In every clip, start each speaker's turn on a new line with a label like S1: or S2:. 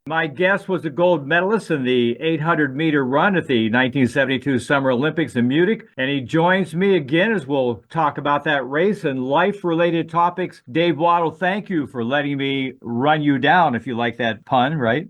S1: My guest was a gold medalist in the 800-meter run at the 1972 Summer Olympics in Munich, and he joins me again as we'll talk about that race and life-related topics. Dave Wottle, thank you for letting me run you down, if you like that pun, right?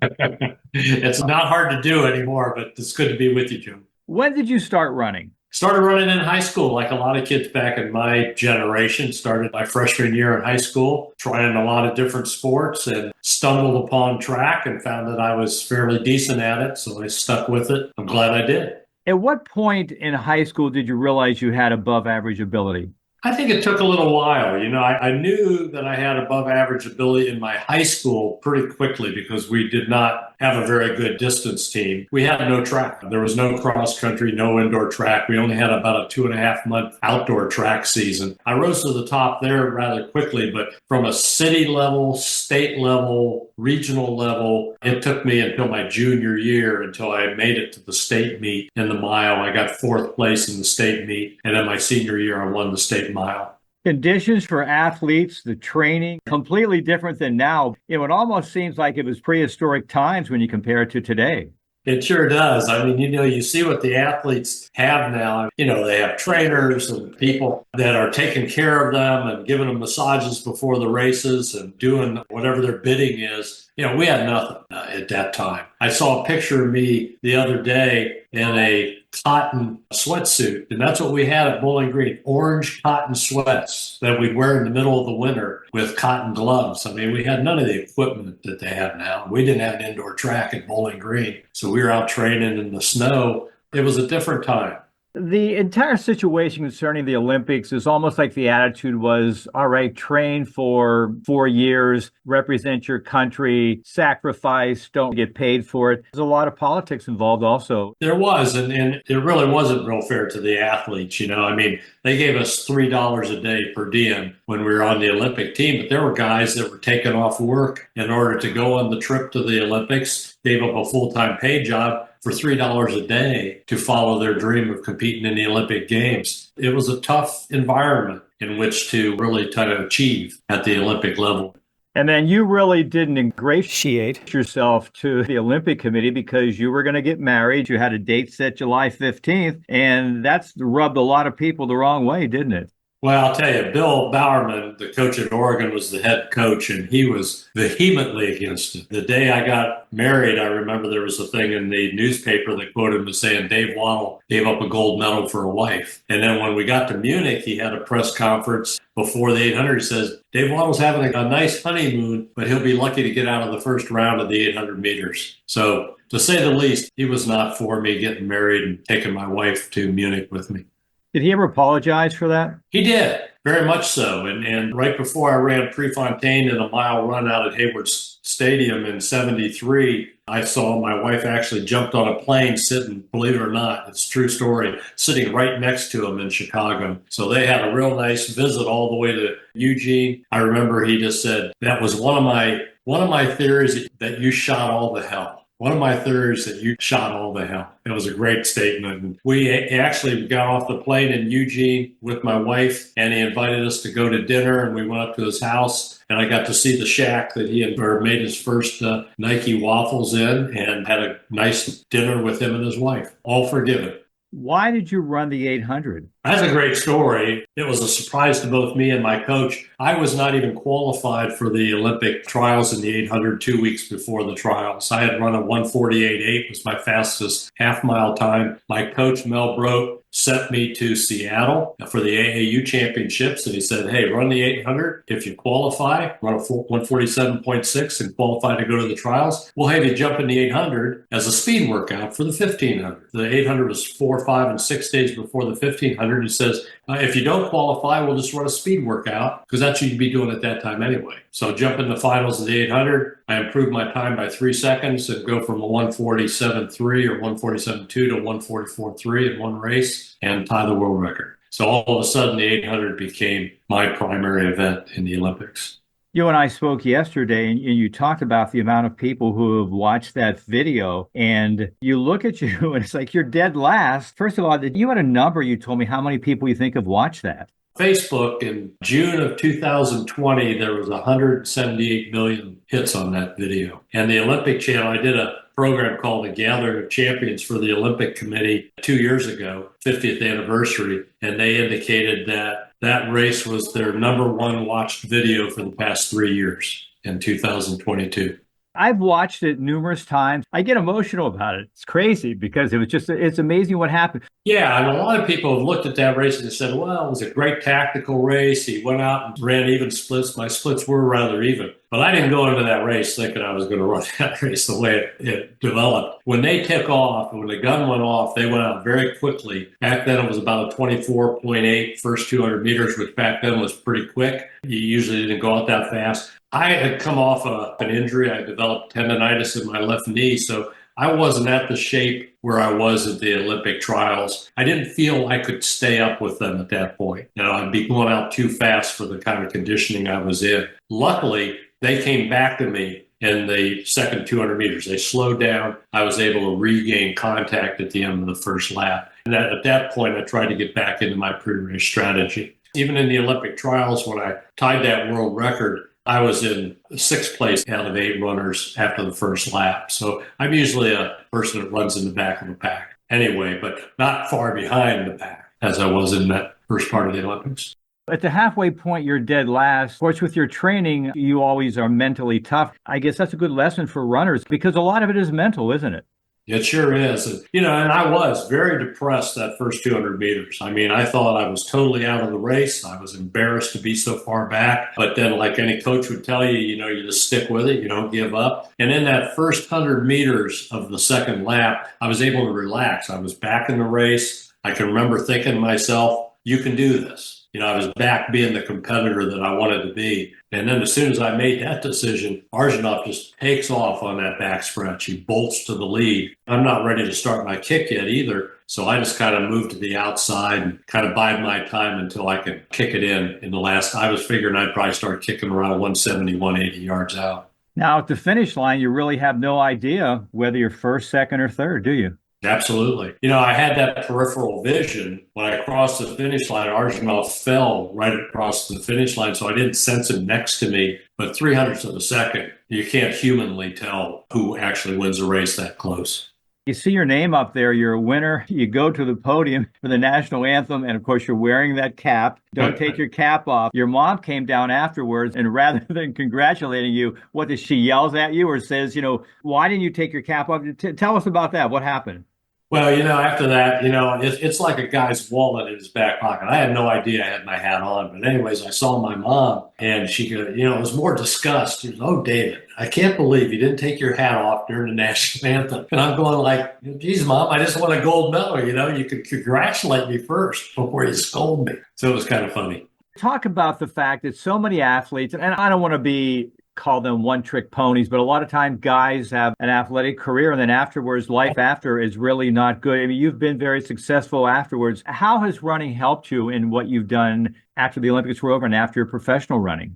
S2: It's not hard to do anymore, but it's good to be with you, Jim.
S1: When did you start running?
S2: Started running in high school, like a lot of kids back in my generation. Started my freshman year in high school, trying a lot of different sports, and stumbled upon track and found that I was fairly decent at it. So I stuck with it. I'm glad I did.
S1: At what point in high school did you realize you had above average ability?
S2: I think it took a little while. I knew that I had above average ability in my high school pretty quickly because we did not have a very good distance team. We had no track. There was no cross country, no indoor track. We only had about a 2.5 month outdoor track season. I rose to the top there rather quickly, but from a city level, state level, regional level, it took me until my junior year until I made it to the state meet in the mile. I got fourth place in the state meet. And then my senior year, I won the state mile.
S1: Conditions for athletes, the training, completely different than now. It almost seems like it was prehistoric times when you compare it to today.
S2: It sure does. I mean, you see what the athletes have now. They have trainers and people that are taking care of them and giving them massages before the races and doing whatever their bidding is. We had nothing at that time. I saw a picture of me the other day in a cotton sweatsuit, and that's what we had at Bowling Green, orange cotton sweats that we'd wear in the middle of the winter with cotton gloves. I mean, we had none of the equipment that they have now. We didn't have an indoor track at Bowling Green, so we were out training in the snow. It was a different time.
S1: The entire situation concerning the Olympics is almost like the attitude was, all right, train for 4 years, represent your country, sacrifice, don't get paid for it. There's a lot of politics involved also.
S2: There was, and it really wasn't real fair to the athletes. I mean, they gave us $3 a day per diem when we were on the Olympic team, but there were guys that were taking off work in order to go on the trip to the Olympics, gave up a full-time paid job for $3 a day to follow their dream of competing in the Olympic Games. It was a tough environment in which to really try to achieve at the Olympic level.
S1: And then you really didn't ingratiate yourself to the Olympic Committee because you were going to get married. You had a date set July 15th, and that's rubbed a lot of people the wrong way, didn't it?
S2: Well, I'll tell you, Bill Bowerman, the coach at Oregon, was the head coach, and he was vehemently against it. The day I got married, I remember there was a thing in the newspaper that quoted him as saying Dave Wottle gave up a gold medal for a wife. And then when we got to Munich, he had a press conference before the 800. He says, Dave Wattle's having a nice honeymoon, but he'll be lucky to get out of the first round of the 800 meters. So to say the least, he was not for me getting married and taking my wife to Munich with me.
S1: Did he ever apologize for that?
S2: He did, very much so. And right before I ran Prefontaine in a mile run out at Hayward Stadium in 73, I saw my wife actually jumped on a plane sitting, believe it or not, it's a true story, sitting right next to him in Chicago. So they had a real nice visit all the way to Eugene. I remember he just said, that was one of my theories that you shot all the hell. One of my theories that you shot all the hell. It was a great statement. And we actually got off the plane in Eugene with my wife, and he invited us to go to dinner, and we went up to his house, and I got to see the shack that he had made his first Nike waffles in, and had a nice dinner with him and his wife. All forgiven.
S1: Why did you run the 800?
S2: That's a great story. It was a surprise to both me and my coach. I was not even qualified for the Olympic trials in the 800 2 weeks before the trials. I had run a 1:48.8 was my fastest half mile time. My coach, Mel Brote, sent me to Seattle for the AAU championships. And he said, hey, run the 800. If you qualify, run a 1:47.6 and qualify to go to the trials, we'll have you jump in the 800 as a speed workout for the 1500. The 800 was 4, 5, and 6 days before the 1500. He says, if you don't qualify, we'll just run a speed workout because that's what you'd be doing at that time anyway. So jump in the finals of the 800. I improved my time by 3 seconds and go from a 1:47.3 or 1:47.2 to 1:44.3 in one race and tie the world record. So all of a sudden, the 800 became my primary event in the Olympics.
S1: You and I spoke yesterday, and you talked about the amount of people who have watched that video, and you look at you, and it's like you're dead last. First of all, you had a number. You told me how many people you think have watched that.
S2: Facebook in June of 2020, there was 178 million hits on that video. And the Olympic Channel, I did a program called The Gathering of Champions for the Olympic Committee 2 years ago, 50th anniversary, and they indicated that that race was their number one watched video for the past 3 years in 2022.
S1: I've watched it numerous times. I get emotional about it. It's crazy because it's amazing what happened.
S2: Yeah, and a lot of people have looked at that race and said, well, it was a great tactical race. He went out and ran even splits. My splits were rather even. But I didn't go into that race thinking I was going to run that race the way it developed. When they took off, when the gun went off, they went out very quickly. Back then, it was about a 24.8 first 200 meters, which back then was pretty quick. You usually didn't go out that fast. I had come off an injury. I developed tendonitis in my left knee, so I wasn't at the shape where I was at the Olympic trials. I didn't feel I could stay up with them at that point. I'd be going out too fast for the kind of conditioning I was in. Luckily, they came back to me in the second 200 meters. They slowed down. I was able to regain contact at the end of the first lap. And at that point, I tried to get back into my pre-race strategy. Even in the Olympic trials, when I tied that world record, I was in sixth place out of 8 runners after the first lap. So I'm usually a person that runs in the back of the pack anyway, but not far behind the pack as I was in that first part of the Olympics.
S1: At the halfway point, you're dead last. Of course, with your training, you always are mentally tough. I guess that's a good lesson for runners because a lot of it is mental, isn't it?
S2: It sure is. And I was very depressed that first 200 meters. I mean, I thought I was totally out of the race. I was embarrassed to be so far back. But then, like any coach would tell you, you just stick with it. You don't give up. And in that first 100 meters of the second lap, I was able to relax. I was back in the race. I can remember thinking to myself, you can do this. I was back being the competitor that I wanted to be. And then as soon as I made that decision, Arjanov just takes off on that back stretch. He bolts to the lead. I'm not ready to start my kick yet either. So I just kind of moved to the outside and kind of bide my time until I could kick it in the last. I was figuring I'd probably start kicking around 170, 180 yards out.
S1: Now, at the finish line, you really have no idea whether you're first, second, or third, do you?
S2: Absolutely. I had that peripheral vision. When I crossed the finish line, Arjanov fell right across the finish line, so I didn't sense him next to me. But 300ths of a second, you can't humanly tell who actually wins a race that close.
S1: You see your name up there, you're a winner. You go to the podium for the national anthem, and of course, you're wearing that cap. Don't take your cap off. Your mom came down afterwards, and rather than congratulating you, what does she yells at you or says, why didn't you take your cap off? Tell us about that. What happened?
S2: Well, after that, it's like a guy's wallet in his back pocket. I had no idea I had my hat on. But anyways, I saw my mom and she could, it was more disgust. She was, oh, David, I can't believe you didn't take your hat off during the national anthem. And I'm going like, geez, Mom, I just won a gold medal. You could congratulate me first before you scold me. So it was kind of funny.
S1: Talk about the fact that so many athletes, and I don't want to call them one-trick ponies, but a lot of times guys have an athletic career and then afterwards, life after is really not good. I mean, you've been very successful afterwards. How has running helped you in what you've done after the Olympics were over and after your professional running?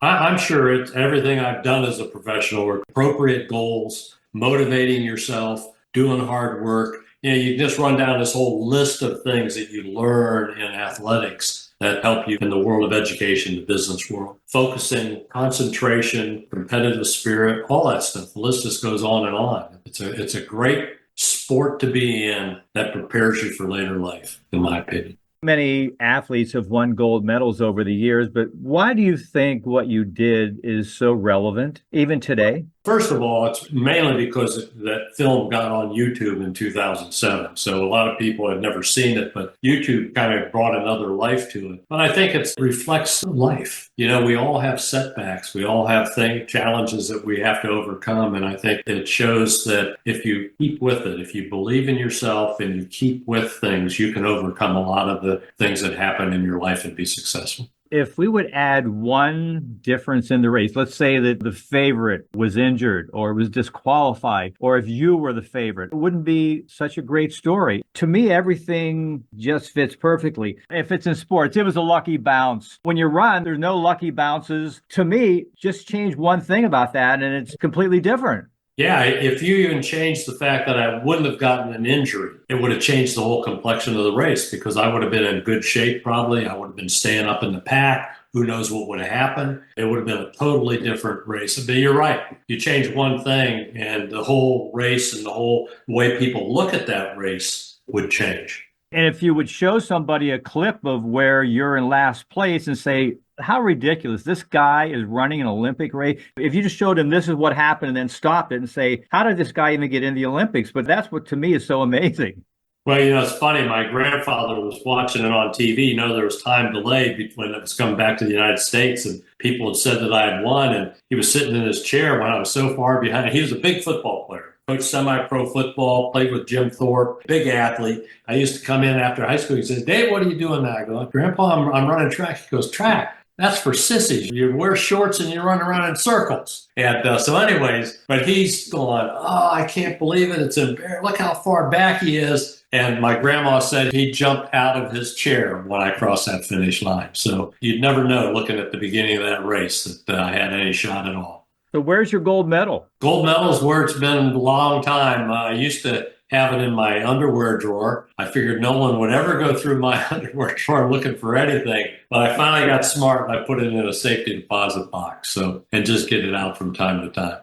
S2: I'm sure it's everything I've done as a professional, appropriate goals, motivating yourself, doing hard work. You just run down this whole list of things that you learn in athletics that help you in the world of education, the business world. Focusing, concentration, competitive spirit, all that stuff. The list just goes on and on. It's a great sport to be in that prepares you for later life, in my opinion.
S1: Many athletes have won gold medals over the years, but why do you think what you did is so relevant, even today?
S2: First of all, it's mainly because that film got on YouTube in 2007. So a lot of people had never seen it, but YouTube kind of brought another life to it. But I think it reflects life. We all have setbacks. We all have challenges that we have to overcome. And I think it shows that if you keep with it, if you believe in yourself and you keep with things, you can overcome a lot of the things that happen in your life and be successful.
S1: If we would add one difference in the race, let's say that the favorite was injured or was disqualified, or if you were the favorite, it wouldn't be such a great story. To me, everything just fits perfectly. If it's in sports, it was a lucky bounce. When you run, there's no lucky bounces. To me, just change one thing about that and it's completely different.
S2: Yeah, if you even changed the fact that I wouldn't have gotten an injury, it would have changed the whole complexion of the race because I would have been in good shape probably. I would have been staying up in the pack. Who knows what would have happened? It would have been a totally different race. But you're right. You change one thing and the whole race and the whole way people look at that race would change.
S1: And if you would show somebody a clip of where you're in last place and say, how ridiculous, this guy is running an Olympic race. If you just showed him this is what happened and then stopped it and say, how did this guy even get in the Olympics? But that's what to me is so amazing.
S2: Well, it's funny. My grandfather was watching it on TV. There was time delayed when it was coming back to the United States, and people had said that I had won. And he was sitting in his chair when I was so far behind. He was a big football player, coached semi-pro football, played with Jim Thorpe, big athlete. I used to come in after high school. He says, "Dave, what are you doing now?" I go, "Grandpa, I'm running track." He goes, "Track? That's for sissies. You wear shorts and you run around in circles." And so anyways, but he's going, "Oh, I can't believe it. It's embarrassing. Look how far back he is." And my grandma said he jumped out of his chair when I crossed that finish line. So you'd never know looking at the beginning of that race that I had any shot at all.
S1: So where's your gold medal?
S2: Gold medal is where it's been a long time. I used to have it in my underwear drawer. I figured no one would ever go through my underwear drawer looking for anything. But I finally got smart and I put it in a safety deposit box. And just get it out from time to time.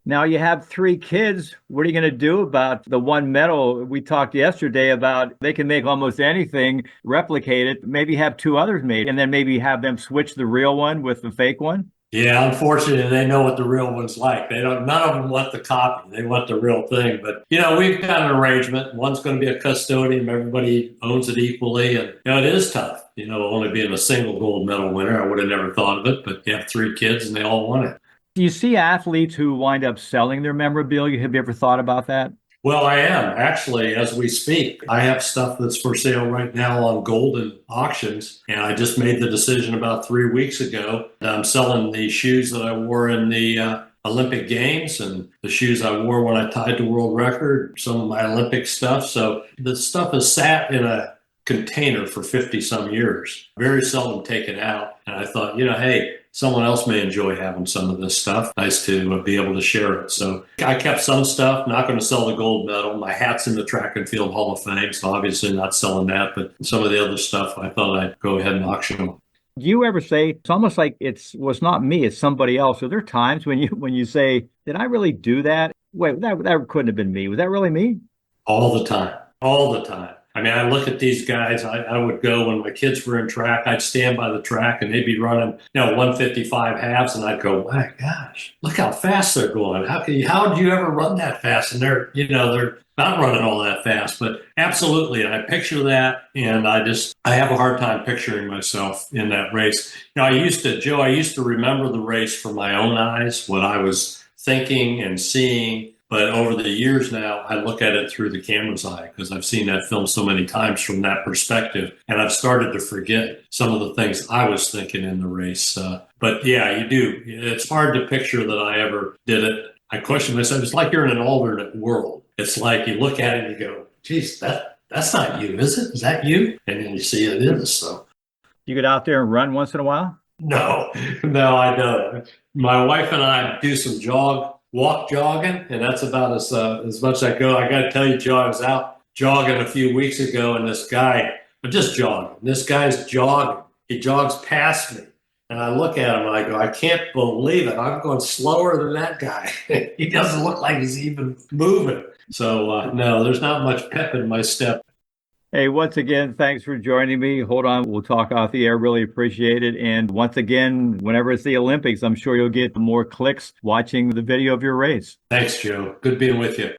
S1: Now you have 3 kids. What are you going to do about the one medal? We talked yesterday about they can make almost anything, replicate it, maybe have 2 others made, and then maybe have them switch the real one with the fake one.
S2: Yeah, unfortunately, they know what the real one's like. They don't. None of them want the copy. They want the real thing. But we've got an arrangement. One's going to be a custodian. Everybody owns it equally, and it is tough. Only being a single gold medal winner, I would have never thought of it. But you have 3 kids, and they all want it.
S1: Do you see athletes who wind up selling their memorabilia? Have you ever thought about that?
S2: Well, I am actually, as we speak. I have stuff that's for sale right now on Golden auctions, and I just made the decision about 3 weeks ago. I'm selling the shoes that I wore in the Olympic Games and the shoes I wore when I tied the world record, some of my Olympic stuff. So the stuff has sat in a container for 50 some years, very seldom taken out. And I thought, hey, someone else may enjoy having some of this stuff. Nice to be able to share it. So I kept some stuff, not going to sell the gold medal. My hat's in the Track and Field Hall of Fame, so obviously not selling that, but some of the other stuff I thought I'd go ahead and auction them.
S1: Do you ever say it's almost like it's not me, it's somebody else? So there are times when you say, did I really do that? Wait, that couldn't have been me. Was that really me?
S2: All the time. All the time. I mean, I look at these guys. I would go when my kids were in track. I'd stand by the track and they'd be running, 155 halves, and I'd go, "My gosh, look how fast they're going! How did you ever run that fast?" And they're not running all that fast. But absolutely, I picture that, and I have a hard time picturing myself in that race. I used to remember the race from my own eyes, what I was thinking and seeing. But over the years now, I look at it through the camera's eye because I've seen that film so many times from that perspective. And I've started to forget some of the things I was thinking in the race. But yeah, you do. It's hard to picture that I ever did it. I question myself. It's like you're in an alternate world. It's like you look at it and you go, "Geez, that's not you, is it? Is that you?" And then you see it is. So
S1: You get out there and run once in a while?
S2: no, I don't. My wife and I do some walk jogging, and that's about as much as I go. I got to tell you, Joe, I was out jogging a few weeks ago, and this guy, I'm just jogging. This guy's jogging. He jogs past me, and I look at him and I go, "I can't believe it. I'm going slower than that guy." He doesn't look like he's even moving. So no, there's not much pep in my step.
S1: Hey, once again, thanks for joining me. Hold on, we'll talk off the air. Really appreciate it. And once again, whenever it's the Olympics, I'm sure you'll get more clicks watching the video of your race.
S2: Thanks, Joe. Good being with you.